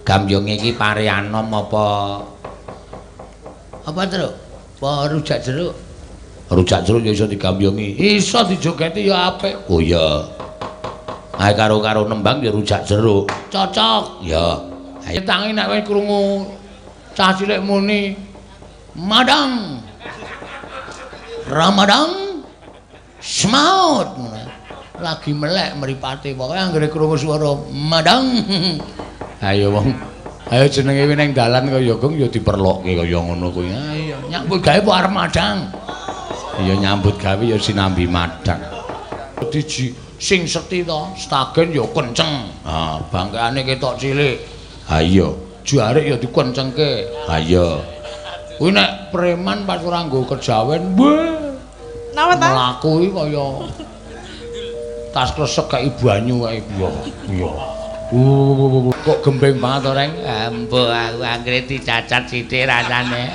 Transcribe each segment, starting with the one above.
Gambyong iki pare anom apa Truk? Apa rujak jeruk? Rujak jeruk ya iso digambyongi. Iso dijogeti ya apik. Oh iya. Ae karo nembang ya rujak jeruk. Cocok. Ya. Ayo tangi nek kowe krungu cah cilik muni Madang. Ramadang. Semaut. Lagi melek mripate pokoke anggere krungu swara Madang. Ayo wong. Ayo jenenge kuwi ning dalan kaya Gong ya diperlokke kaya ngono kuwi. Ayo nyambut gawe po arep madang. Ya nyambut gawe ya sinambi madang. Diji sing sethi to, stagen ya kenceng. Ha, bangkeane ketok cilik. Ha iya, jarik ya dikencengke. Ha iya. Kuwi nek preman pas ora nggo kejawen, wah. Napa ta? Mlaku iki kaya tas kresek kaya banyu kae. Iya. Kok gembeng banget to, Reng? Mbok aku anggere dicacat sithik rasane.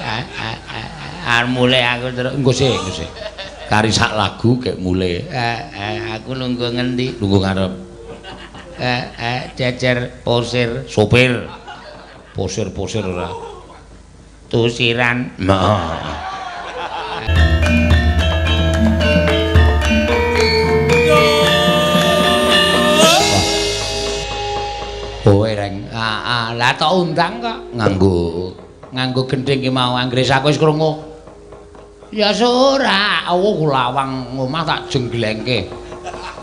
Arep mulai aku terus engko sih. Kari sak lagu kek mulai. Aku nunggu ngendi? Nunggu ngarep. Cecer posir sopir. Posir ora. Tusiran. Oh, Reng. Lah tok undang kok nganggo gendhing ki mau anggere sak wis krungu. Ya ora, lawang omah tak jengglengke.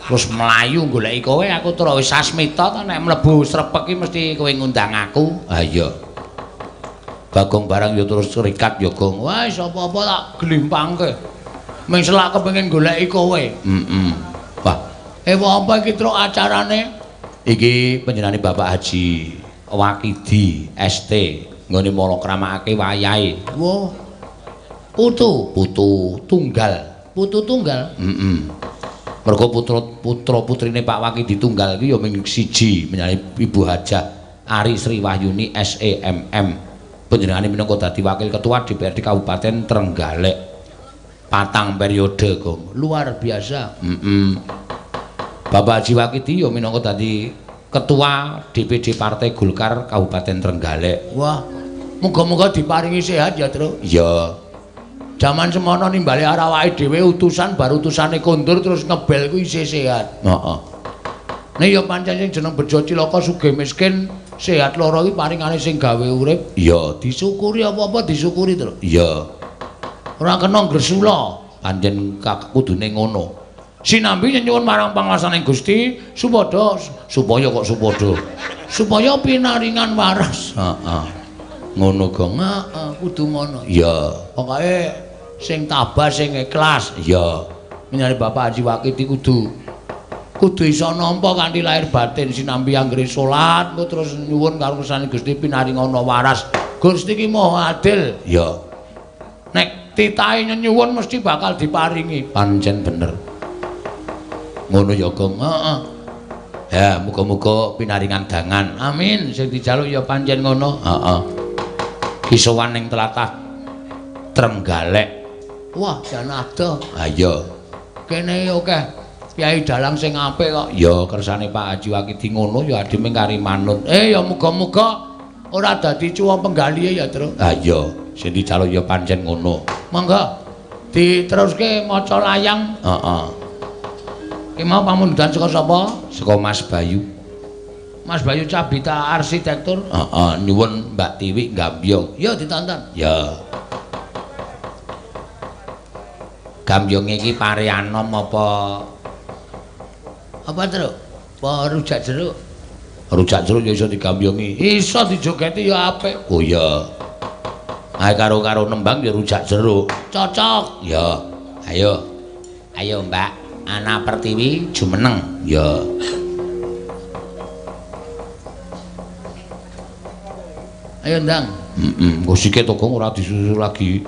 Terus mlayu goleki kowe, aku terus wis sasmita to nek mlebu srepek ki mesti kowe ngundang aku. Ha iya. Bagong barang ya terus serikat ya, Gong. Wah, sapa-apa tak glimpangke. Ming selak kepengin goleki kowe. Wah, apa iki truk acarane? Iki panjenengane Bapak Haji Wakidi ST nggone mala kramakake wayahe. Wah. Putu tunggal. Mergo putra putrine Pak Wakidi tunggal iki ya ming siji menyang Ibu Hajah Ari Sri Wahyuni SEMM. Panjenengane minangka dadi wakil ketua DPRD Kabupaten Trenggalek. 4 periode, Gong. Luar biasa. Bapak Haji Wakidi ya minangka dadi ketua DPD Partai Golkar Kabupaten Trenggalek. Wah, muga-muga diparingi sehat ya, Tru. Iya. Jaman semono nimbali awake dhewe utusan baru utusane kondur terus ngebel kuwi isih sehat. Heeh. Nek ya pancen sing jeneng Bejo Cilaka sugih miskin, sehat lara iki paringane sing gawe urip. Iya, disyukuri apa-apa disyukuri, Tru. Iya. Ora kena gresula, pancen kudune ngono. Sinambi nyuwun marang panguwasaning Gusti supaya pinaringan waras. Heeh. Ngono, Gong. Heeh, kudu ngono. Iya. Pokoke sing tabah sing ikhlas. Iya. Menyang Bapak Haji Wakidi kudu iso nampa kanthi lahir batin sinambi anggere salat terus nyuwun karo kersane Gusti pinaringan waras. Gusti ki Maha Adil. Iya. Nek titahe nyuwun mesti bakal diparingi. Pancen bener. Ngono ya, Gong. Heeh. Ya, muga-muga pinaringan dangan. Amin. Sing dijaluk ya pancen ngono. Heeh. Ki sowan ning tlatah Trenggalek. Wah, jan ada. Ha iya. Kene akeh Kyai dalang sing apik kok. Ya kersane Pak Haji Wakidi ngono ya ademe kari manut. Ya muga-muga ora dadi cuwa penggalihe ya, Tru. Ha iya. Sing dijaluk ya pancen ngono. Monggo diteruske maca layang. Heeh. Ki mau pamundutan saka sapa? Saka Mas Bayu. Mas Bayu Cabita Arsitektur. Heeh, nyuwun Mbak Tiwi Gambyong. Ya ditonton. Ya. Gambyong iki pare anom apa Truk? Apa rujak jeruk? Rujak jeruk ya iso digambyongi. Iso dijogeti ya apik. Oh iya. Ae karo nembang ya rujak jeruk. Cocok. Ya. Ayo. Ayo, Mbak. Ana Pertiwi jumeneng. Ya. Ayo, Ndang. Engko sikit to, Gong, ora disusul lagi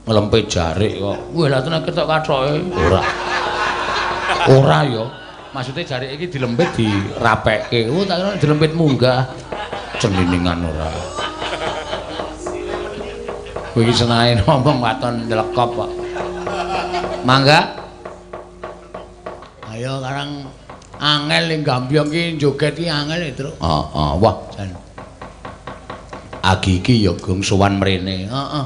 nglempit jarik kok. Wah, lha tenan ketok kathoke. Ora ya. Maksude jarik iki dilempit dirapekke. Oh, tak kira dilempit munggah. Ceniningan ora. Kowe iki senae ngomong waton nylekop kok. Mangga. Ayo karang angel ning Gambyong ki joget ki angel, Tru. Heeh, wah jan. Agi iki ya gong sowan mrene. Heeh.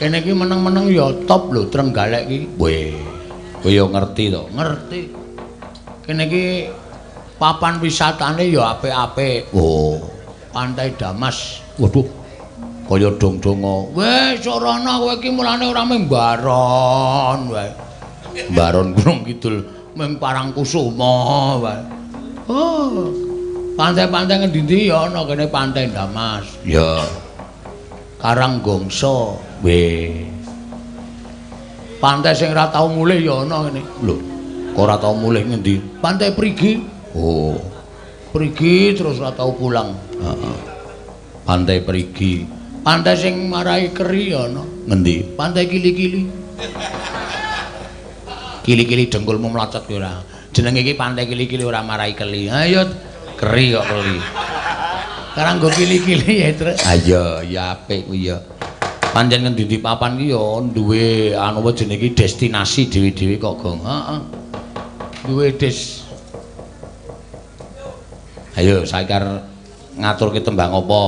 Kene iki meneng-meneng ya top lho Trenggalek iki. Weh. Kowe ya ngerti to? Ngerti. Kene iki papan wisatane ya apik-apik. Oh, Pantai Damas. Waduh. Kaya dong-donga. Wis ora ana kowe iki mulane ora mung baron wae. Baron Gunung Kidul mung Parangkusuma wae. Oh. Pantai-pantai ngendi-endi ya ana kene Pantai Damas. Ya. Karanggongso. Weh. Pantai sing ora tau mulih ya ana kene. Lho, kok ora tau mulih ngendi? Pantai Prigi. Oh. Prigi terus ora tau pulang. Heeh. Pantai Prigi. Pantai sing marai keri ya ana. Ngendi? Pantai Kili-kili. Kili-kili dengkulmu mlocot ya ora. Jenenge iki Pantai Kili-kili ora marai keli. Ayo keri kok keli. Sekarang go kili-kili ya terus. Ayo ya apik kuwi ya. Pancen ngendi papan iki ya duwe anu apa jenenge iki destinasi dhewe-dhewe kok Gong. Heeh. Duwe Ayo saiki arep ngaturke tembang apa?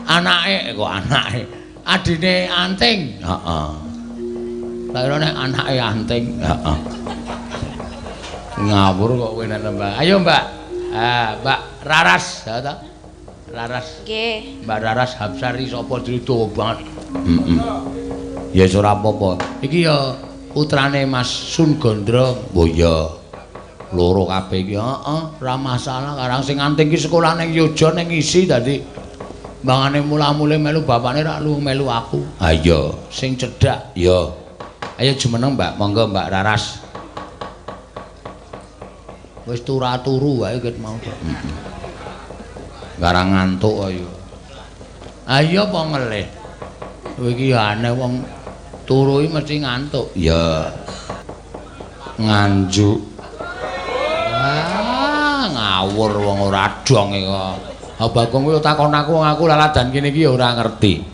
Anake kok anake. Adine Anting. Heeh. Lah kira nek anake Anting. Heeh. Ngawur kok kowe nek tembang. Ayo Mbak. Mbak Raras, ya ta? Raras. Nggih. Mbak Raras Hapsari sapa dido banget. Ya wis ora apa-apa. Iki ya putrane Mas Sun Gondrong. Oh iya. Loro kabeh iki, heeh, ora masalah. Karang sing Anting iki sekolah ning Yojo ning isi dadi mbangane mula-mule melu bapakne ra melu aku. Ha iya, sing cedhak ya. Ayo jumeneng Mbak, monggo Mbak Raras. Wis turu wae ket mau. Garang ngantuk ayo. Ayo apa ngelih. Kowe iki aneh wong turu iki mesti ngantuk. Ya. Nganjuk. Wah, ngawur wong ora dong iki kok. Bagong kowe takon aku laladan kene iki ya ora ngerti.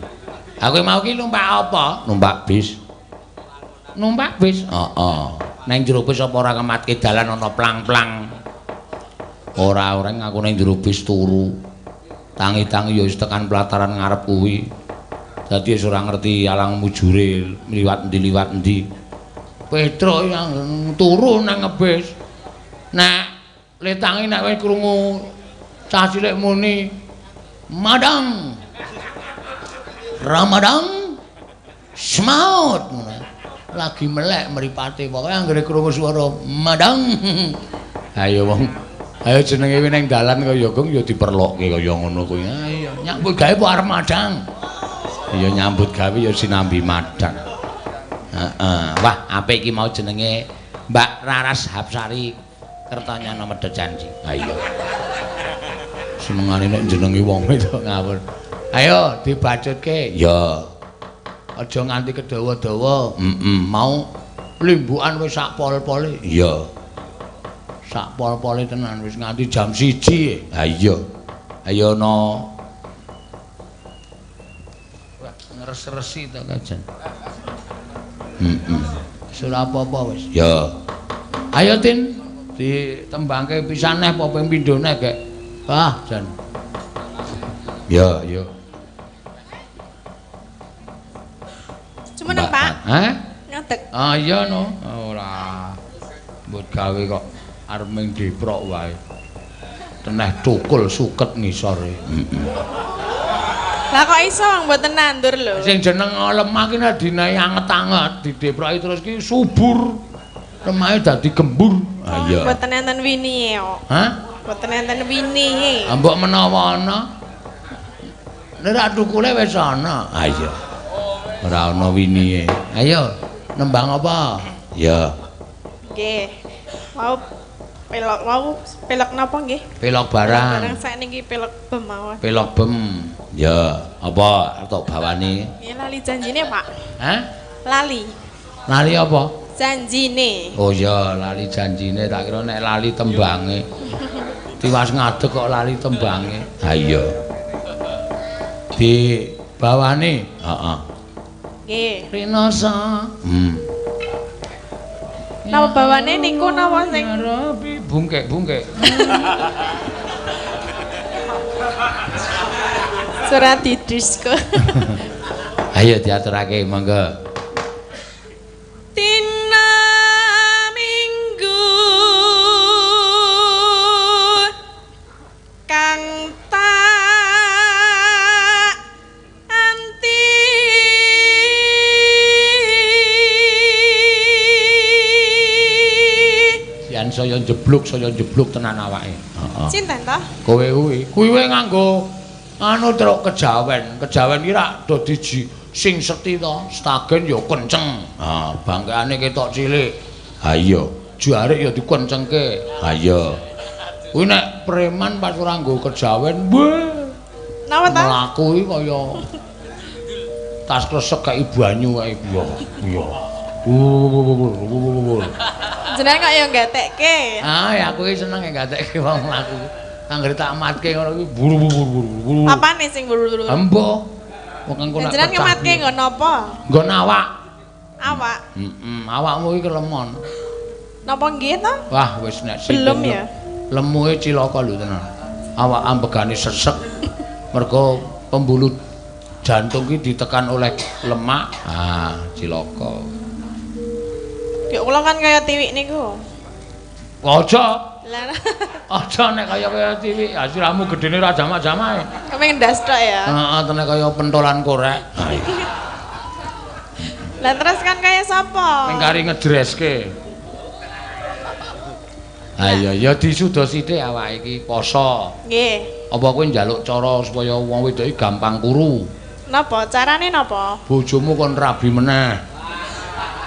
Aku mau ki numpak apa? Numpak bis. Numpak bis? Heeh. Neng jero bis apa ora kematke dalan ana plang-plang. Ora aku neng jero bis turu. Tangi-tangi ya wis tekan pelataran ngarep kuwi. Dadi wis ora ngerti alang mujure liwat endi. Petruk yang turu nang ngebis. Nek letangi nek wis krungu cah cilik muni Madang. Ramadang. Semaut. Lagi melek mripate pokoke anggere krungu swara Madang. Ayo wong. Ayo jenenge ning dalan kaya Gong ya diperlokke kaya ngono kuwi. Ayo nyambut gawe po arep madang. Ya nyambut gawe ya sinambi madang. Heeh. Wah, apik iki mau jenenge Mbak Raras Hapsari Kertanyana Medhot Janji. Ayo. Senengane nek jenenge wong itu ngawur. Ayo dibacutke. Ya. Aja nganti kedawa-dawa. Mau limbukan wis sak pol-pole. Iya. Sak pol-pole tenan wis nganti jam 1. Ha iya. Ayo no. Wah, ngres-resi to kajen. Ora apa-apa wis. Ya. Ayo Tin, ditembangke pisan neh apa ping pindho neh gek. Ah, Jan. Ya, ya. Cuman Pak. Hah? Ngadeg. Ah iya no. Ora. Mbut gawe kok arep ming deprok wae. Teneh tukul suket ngisore. Lah kok iso mboten nandur lho. Sing jeneng lemah ki nek dinae anget-anget dideproki terus ki subur. Lemahe dadi gembur. Ah iya. Mboten enten winine kok. Hah? Mboten enten winine. Ah mbok menawa ana. Nek ra tukule wis ana. Ah iya. Ora ana winine. Ayo, nembang apa? Ya. Nggih. Pelok napa nggih? Pelok barang. Barang sakniki pelok bem mawon. Pelok bem. Ya, apa tok bawane? Ya lali janjine, Pak. Hah? Lali. Lali apa? Janjine. Oh ya, lali janjine tak kira nek lali tembange. Tiwas ngadeg kok lali tembange. Ha iya. Di bawane? Heeh. Nggih. Rinoso. Napa bawane niku napa sing bungkek-bungkek. Surat didisko. Ayo diaturake monggo. Dina Minggu kang tak anti Sian saya jebluk tenan awake. Heeh. Sinten to? Kowe kuwi nganggo anu truk kejawen. Kejawen ki rak do sing seti to, stagen ya kenceng. Ha, bangkeane ketok cilik. Ha iya, jarik ya dikencengke. Ha iya. Kuwi nek preman pas ora nggo kejawen, wah. Napa ta? Mlaku iki kaya tas kresek kaya banyu kae iya. Iya. Jenengan kok ya nggatekke. Ah, ya aku iki seneng nggatekke wong mlaku. Anggere tak matke ngono kuwi buru-buru. Apane sing buru-buru? Embo. Wong engko nak Jenengan ngematke nggo napa? Nggon awak. Awak. Awakmu iki kelemon. Napa nggih to? Wah, wis nek Belum ya? Lemuhe cilaka lho tenan. Awak ambegane sesek. Mergo pembuluh jantung ki ditekan oleh lemak. Ah, cilaka. Ya kula kan kaya tiwik niku. Aja. Lah Aja nek kaya tiwik, ya siramu gedene ra jamak-jamae. kepengin ndas tok ya. Heeh, tenek kaya pentolan korek. Ha iya. Lah terus kan kaya sapa? Ning kari ngedreske. Ayo ya disuda sithik awake iki poso. Nggih. Apa kowe njaluk cara supaya wong wedok iki gampang kuru? Napa? Carane napa? Bojomu kon rabi meneh.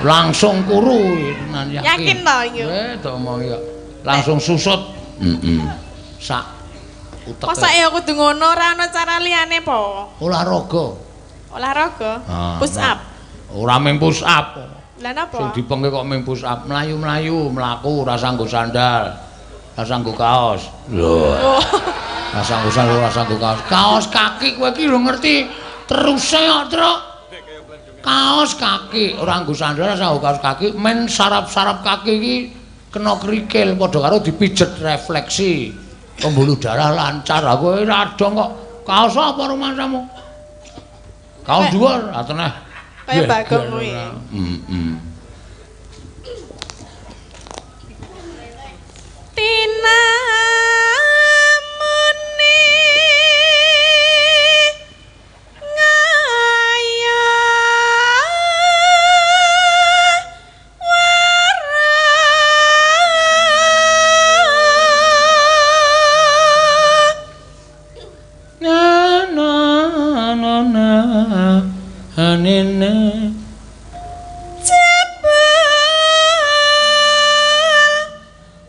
Langsung kuru tenan yakin. Yakin to iki? To omong ya. Langsung susut. Heeh. Sak utek. Masa ya kudu ngono ora ana cara liyane po? Olahraga. Olahraga? Ah, Push up. Ora mung push up. Lah napa? Sing dipengke kok mung push up, mlayu-mlayu, mlaku ora sanggo sandal. Ora sanggo kaos. Lho. Oh. Ora sanggo sandal, ora sanggo kaos. Kaos kaki kowe iki lho ngerti teruse kok, Truk. Kaos kaki, ora nggo sandal, ora sanggo kaos kaki, men sarap-sarap kaki iki kena krikil padha karo dipijet refleksi. Pembuluh darah lancar. Kowe ora adong kok. Kaos apa rumasamu? Kaos dhuwur, ateneh. Kaya Bagong kuwi. Tina muni ngaya Anene jebul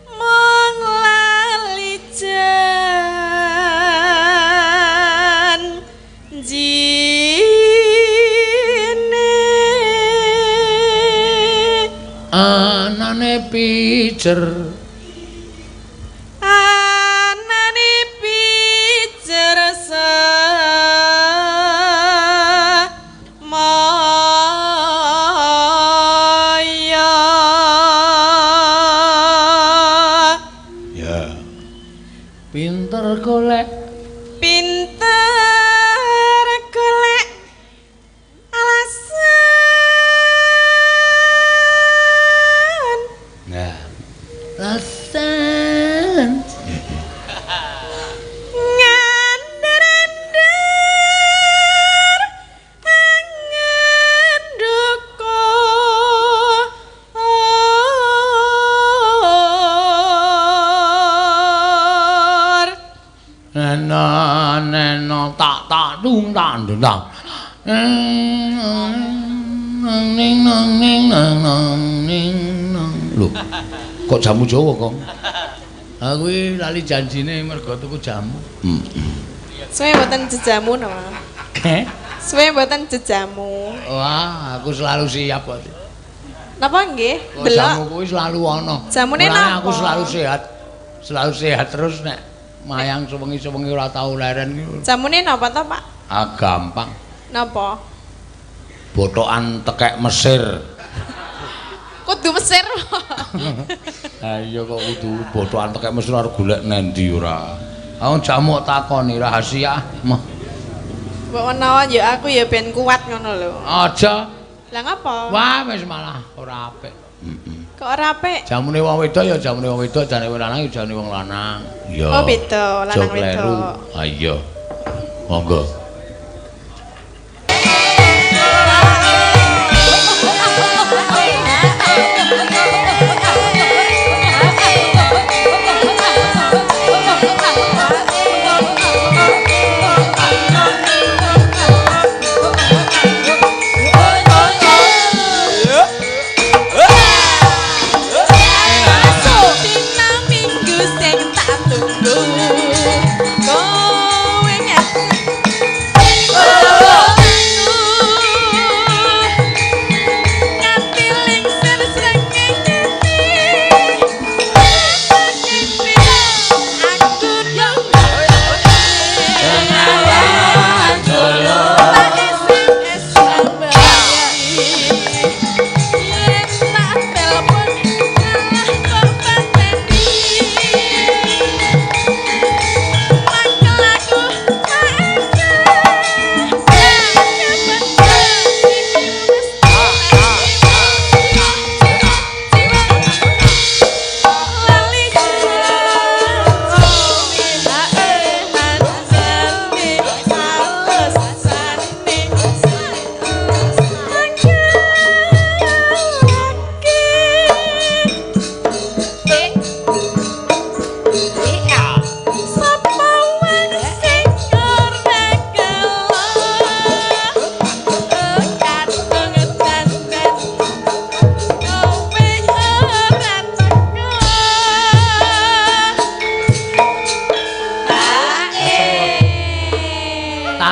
mong lali jan jine anane pijer anane pijer maya ya pinter golek pinter golek alasan nah rasan ngandar-andar angen duko neno tak dung tak ndang ning lho kok jamu Jawa kok aku lali janjine mergo tuku jamu suwe mboten jejamu napa suwe mboten jejamu wah aku selalu siap kok napa nggih kok delok jamu kuwi selalu ana Jamune mulane napa? aku selalu sehat terus nek mayang sewengi-sewengi ora tau leren iki jamune napa to Pak gampang napa botokan tekek Mesir. kudu Mesir Ha iya kok kudu botokan tekek Mesir arep golek nendi ora. Aku jamu takoni rahasia. Mah. Mbok menawa ya aku ya ben kuat ngono lho. Aja. Lah ngapa? Wah, wis malah ora apik. Kok ora apik? Jamune wong wedok ya jamune wong wedok, jane wong lanang ya jane wong lanang. Ya. Oh, beda, lanang wedok. Ha iya. Monggo.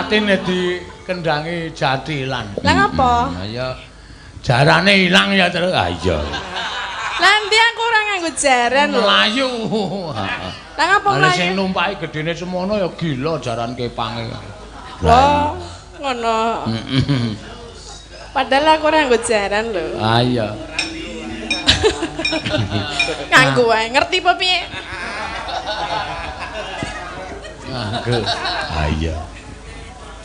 Tatine dikendangi jatilan. Lah ngapa? Ya jarane ilang ya terus. Ah iya. Lah ndi aku ora nganggo jaran lho. Mlayu. Lah ngapa Lah mlayu? sing numpaki gedene semono ya gila jaran kepange. Oh, ngono. Padahal aku ora nganggo jaran lho. Ah iya. Nganggo wae, ngerti apa piye? Nganggo. Ah iya.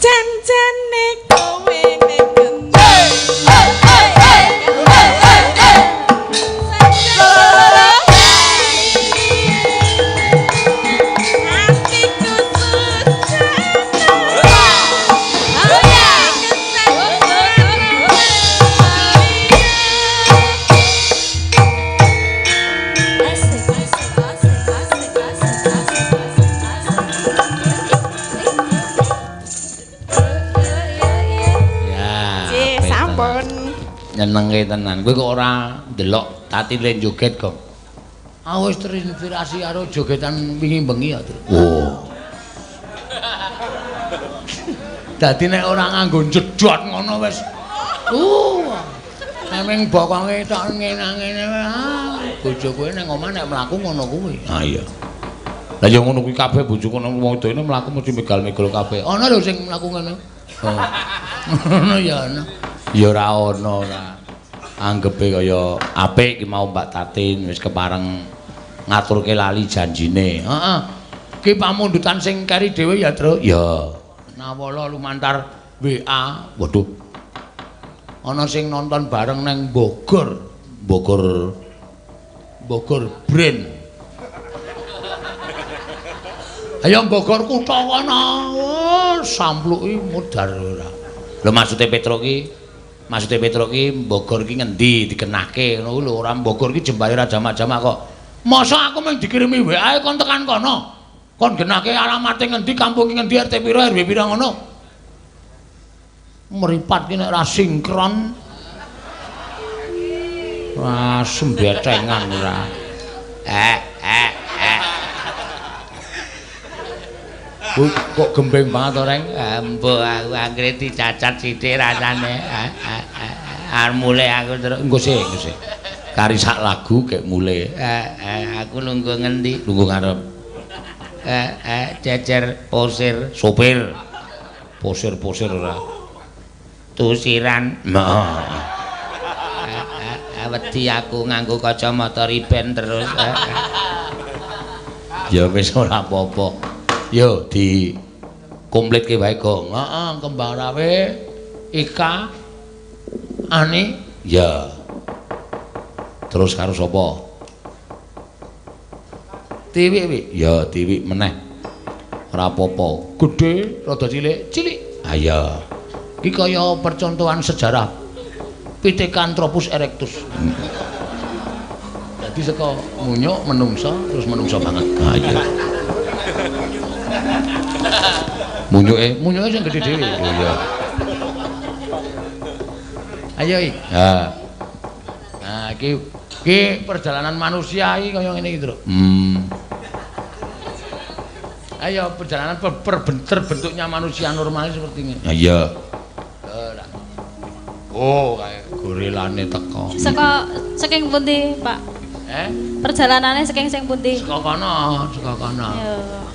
Jan-jane kowe ning ngendi? Nyenengke tenan. Kowe kok ora ndelok Tatile joget kok. Ah wis terinspirasi karo jogetan wingi bengi ya. Oh. Dadi nek ora nganggo jedot ngono wis. Memeng bokonge tok ngene-ngene wae. Bojo kowe ning omah nek mlaku ngono kuwi. Ah iya. Lah ya ngono kuwi kabeh bojoku nang wong doene mlaku mesti megal-megol kabeh. Ana lho sing mlaku ngono. Oh. Ngono ya ana. Ya ora ana ora. Anggepe kaya apik ki mau Mbak Tatin wis kepareng ngaturke lali janjine. Heeh. Ki pamundutan sing keri dhewe ya, Tru? Ya. Nawala lumantar WA. Waduh. Ana sing nonton bareng nang Bogor. Bogor Brand. Ayo Bogor kutha kono. Sampluki mudhar ora. Lho maksude Petro ki Bogor ki ngendi dikenake ngono lho ora Bogor ki jembare ra jamak-jamak kok. Masa aku mung dikirimi WA kon tekan kono. Kon genake alamate ngendi, kampung ki ngendi, RT pira, RW pira ngono. Mripat ki nek ra sinkron. Wah, sembetengan ora. Kok gembeng banget orang? Mbok aku anggere dicacat sithik rasane. Mulai aku terus engko sih. Kari sak lagu kek mulai. Aku nunggu ngendi? Nunggu ngarep. Cecer posir sopir. Posir ora. Tusiran. Wedi aku nganggo kacamata riben terus. Ya wis ora apa-apa. Yo Komplitke wae, Gong. Heeh, kembang rawe Ika Ani ya. Terus karo sapa? Tiwik wi. Ya, tiwik meneh. Ora apa-apa. Gedhe, rada cilik, cilik. Ah ya. Iki kaya percontohan sejarah Pithecanthropus erectus. Dadi saka munyuk menungsa terus menungsa banget. Ah iya. Munyuke sing gedhe dhewe. Oh iya. Ayo iki. Ha. Nah, iki perjalanan manusia iki kaya ngene iki, Tru. Ayo perjalanan terbentuknya manusia normal seperti ini. Ya iya. Oh, kayak gorilane teko. Saking pundi, Pak? Perjalanannya saking sing pundi? Saka kana.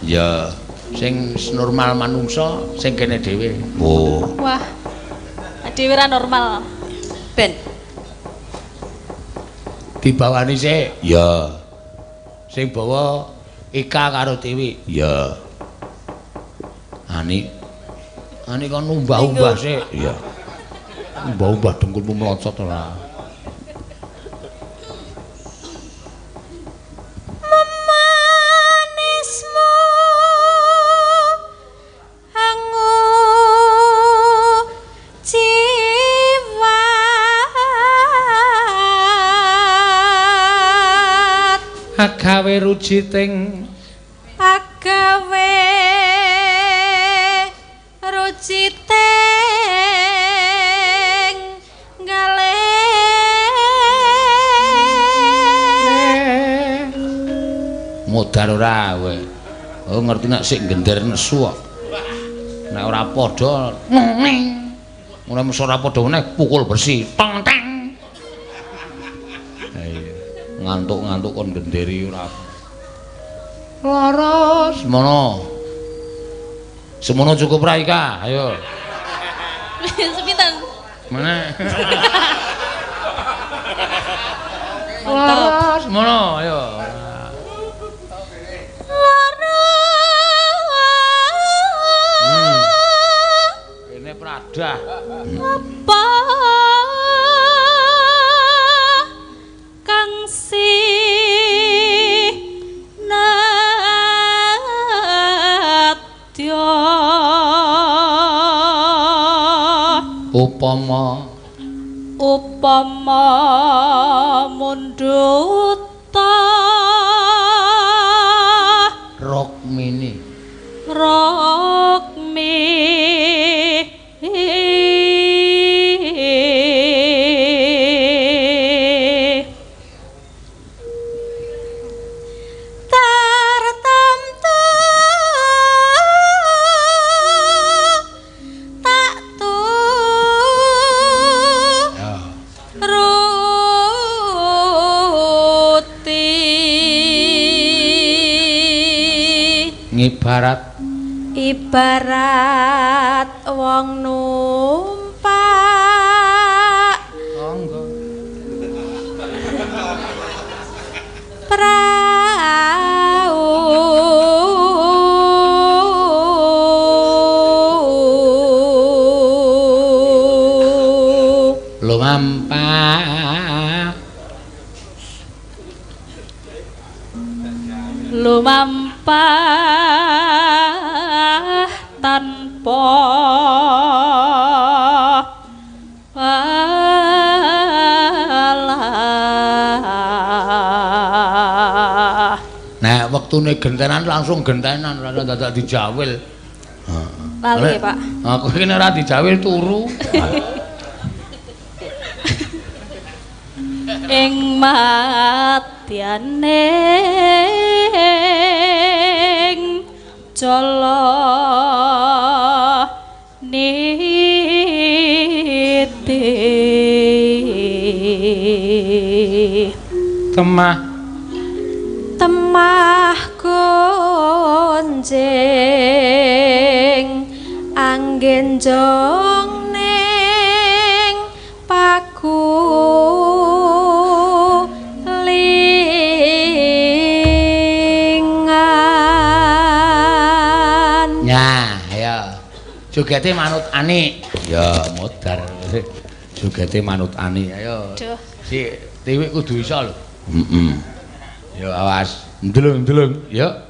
Ya. Sing normal manungsa sing kene dhewe. Oh. Wah. Dhewe ra normal. Ben. Dibawani sik. Ya. Sing bawa Ika karo Tiwi. Ya. Ani kon umbah-umbah sik. Ya. Umbah-umbah dengkulmu melocot ora. Memanismu hangu jiwat Agawe rujiting agawe rujiting galeh modar ora kowe. Oh ngerti nek sik gender nesu kok. Nek ora padha ning. Ora mesti ora padha meneh pukul bersih. Tong teng. Ha iya. Ngantuk-ngantuk kon genderi ora. Laras semono. Semono cukup ra Ika, ayo. Sepinten? Mana? Laras semono, ayo. Ini Prada. Apa kang sinatya upama munduta Rokmini tartamtu tak ruti ibarat wong numpak prau lumampah tanpa walah. Nek wektune gentenan langsung gentenan ora dadak dijawil. Lali, Pak. Aku iki nek ora dijawil turu. Ing matyaning jala niti temah gonjing anggen jong ning paku lingan. Ya, ayo. Jogete manut ani. Ya modar. Jogete manut ani. Ayo. Duh. Si Tiwik kudu iso lho. Heeh. Ya awas. Ndelung-ndelung, ya.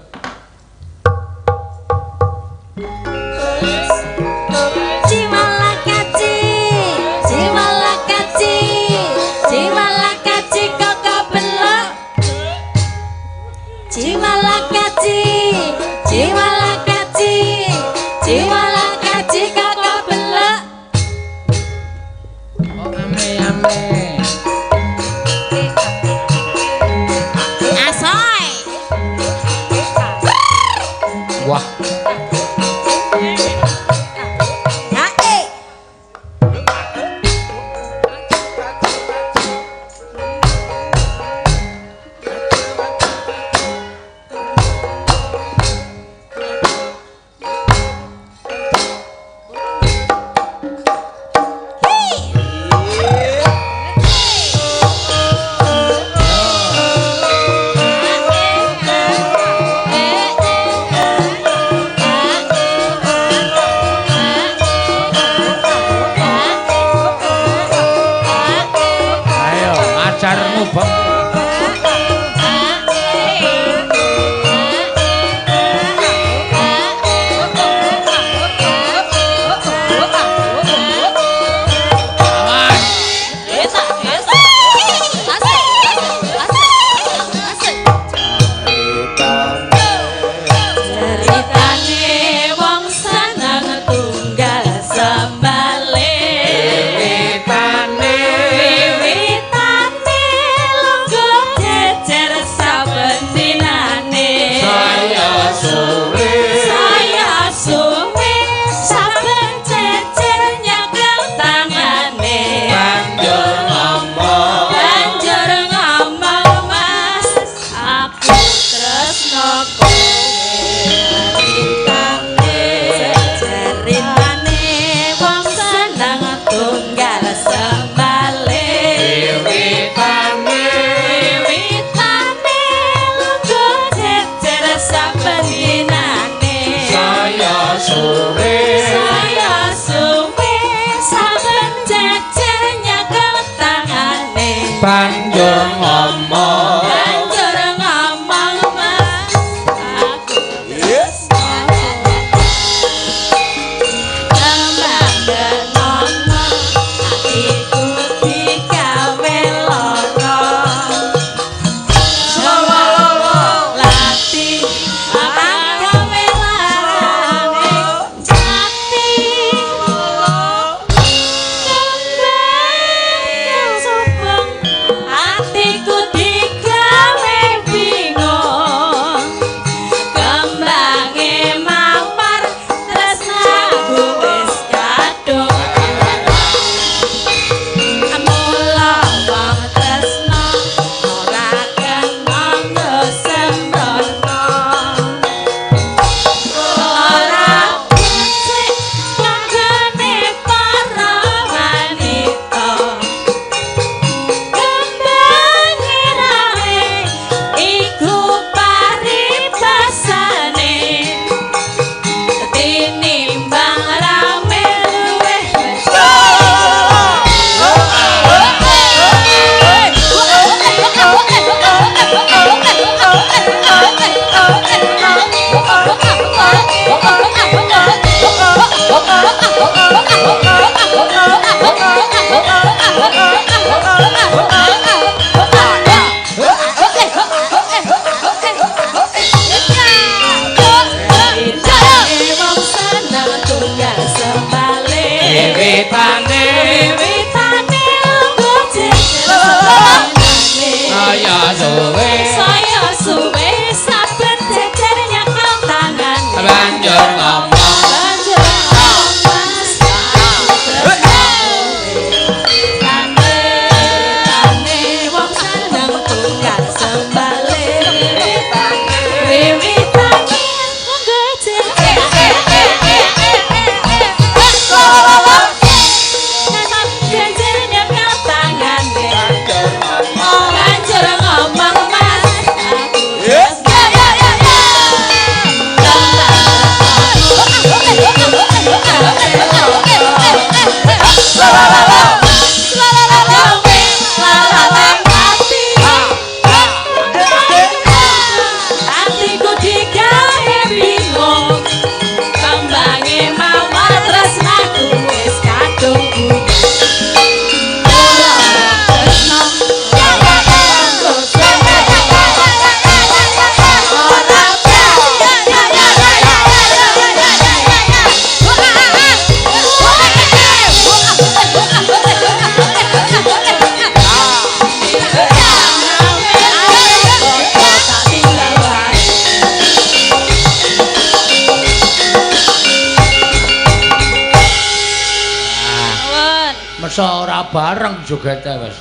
bisa ora bareng jogete wis.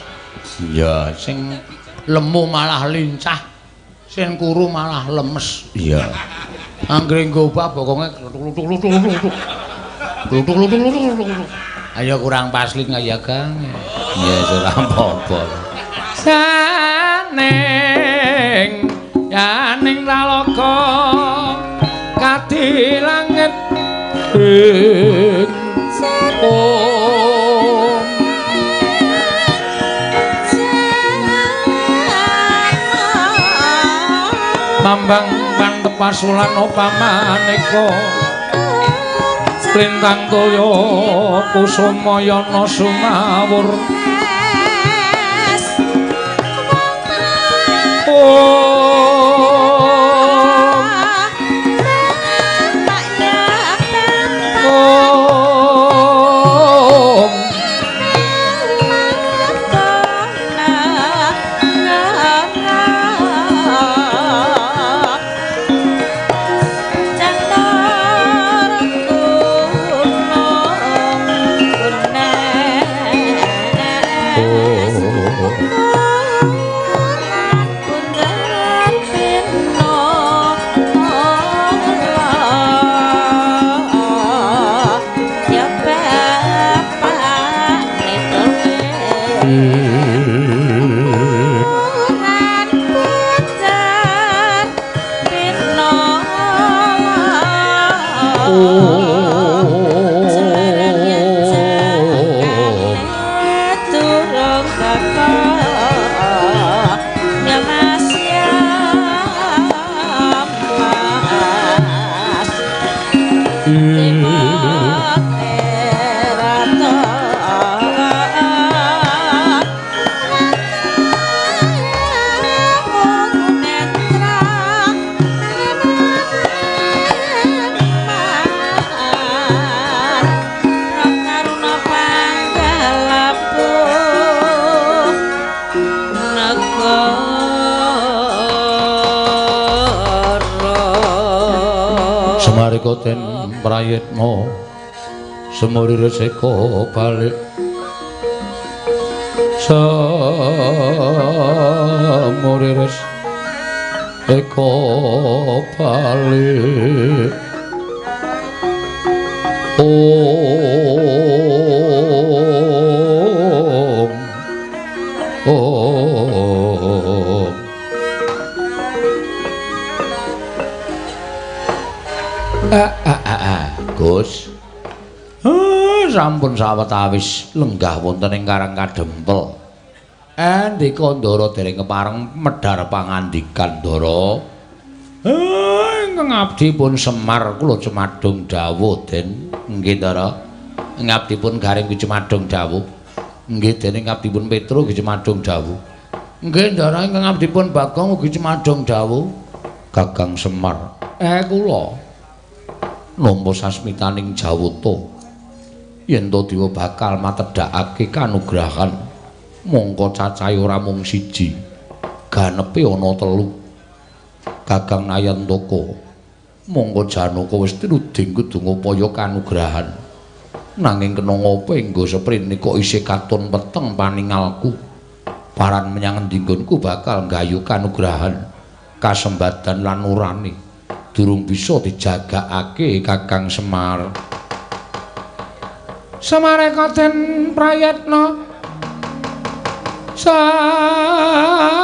Iya, sing lemu malah lincah, sing kuru malah lemes. Iya. Anggere ngobah bokonge klutuk. Ayo kurang pasling ya, Kang. Ya ora apa-apa. Saneng yaning raloka kadi langit Mambang pantepasulan opamaneka Lintang toya kusumayana sumawur Koten prayitna semurir seka balik semurir seka balik Gus. Sampun sawetawis lenggah wonten ing Karang Kadempel. Ndika Ndara dereng kepareng medhar pangandikan Ndara. Ingkang abdi pun Semar kula Cemadung dawuh Den. Nggih Ndara. Ngabdi pun Garing Cemadung dawuh. Nggih Den ngabdi pun Petro ugi Cemadung dawuh. Nggih Ndara ingkang abdi pun Bagong ugi Cemadung dawuh. Gagang Semar. Kula nampa sasmitaning Jawata yen to dewa bakal matedhakake kanugrahan mongko cacahe ora mung siji ganepe ana 3 Gagang Nayantaka mongko Janaka wis tinuding kudu ngupaya kanugrahan nanging kena ngapa enggo seprene kok isih katon peteng paningalku paran menyang endi nggonku bakal nggayu kanugrahan kasembadan lan nurane durung bisa dijagakake Kakang Semar. Semare Koten prayatna samurires